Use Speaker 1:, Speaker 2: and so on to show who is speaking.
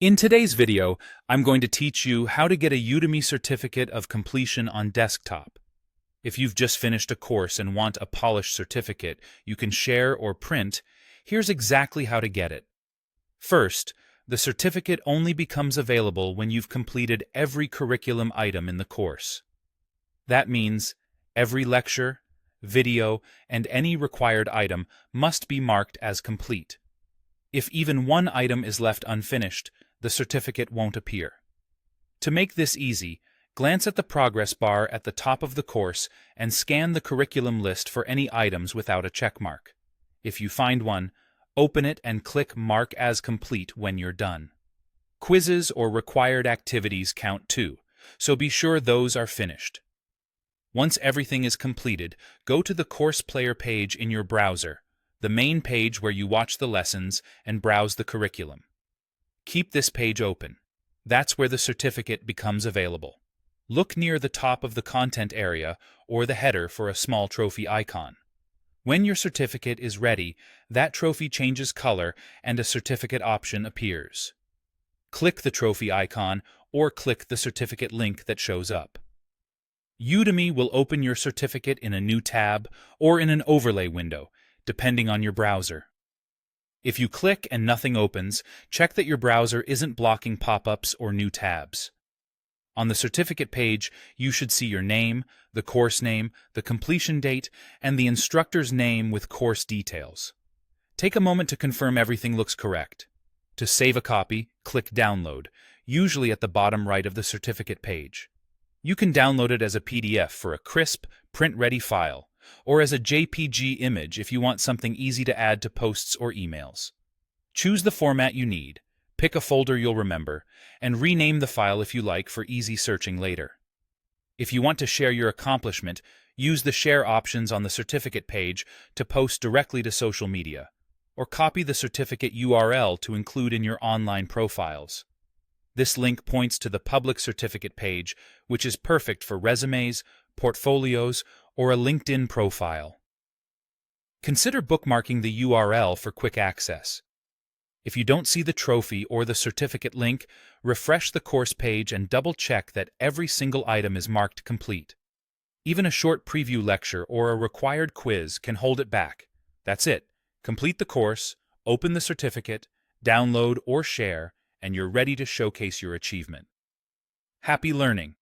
Speaker 1: In today's video, I'm going to teach you how to get a Udemy certificate of completion on desktop. If you've just finished a course and want a polished certificate you can share or print, here's exactly how to get it. First, the certificate only becomes available when you've completed every curriculum item in the course. That means every lecture, video, and any required item must be marked as complete. If even one item is left unfinished, the certificate won't appear. To make this easy, glance at the progress bar at the top of the course and scan the curriculum list for any items without a checkmark. If you find one, open it and click Mark as Complete when you're done. Quizzes or required activities count too, so be sure those are finished. Once everything is completed, go to the Course Player page in your browser, the main page where you watch the lessons and browse the curriculum. Keep this page open. That's where the certificate becomes available. Look near the top of the content area or the header for a small trophy icon. When your certificate is ready, that trophy changes color and a certificate option appears. Click the trophy icon or click the certificate link that shows up. Udemy will open your certificate in a new tab or in an overlay window, depending on your browser. If you click and nothing opens, check that your browser isn't blocking pop-ups or new tabs. On the certificate page, you should see your name, the course name, the completion date, and the instructor's name with course details. Take a moment to confirm everything looks correct. To save a copy, click Download, usually at the bottom right of the certificate page. You can download it as a PDF for a crisp, print-ready file, or as a JPG image if you want something easy to add to posts or emails. Choose the format you need, pick a folder you'll remember, and rename the file if you like for easy searching later. If you want to share your accomplishment, use the share options on the certificate page to post directly to social media, or copy the certificate URL to include in your online profiles. This link points to the public certificate page, which is perfect for resumes, portfolios, or a LinkedIn profile. Consider bookmarking the URL for quick access. If you don't see the trophy or the certificate link, refresh the course page and double-check that every single item is marked complete. Even a short preview lecture or a required quiz can hold it back. That's it. Complete the course, open the certificate, download or share, and you're ready to showcase your achievement. Happy learning!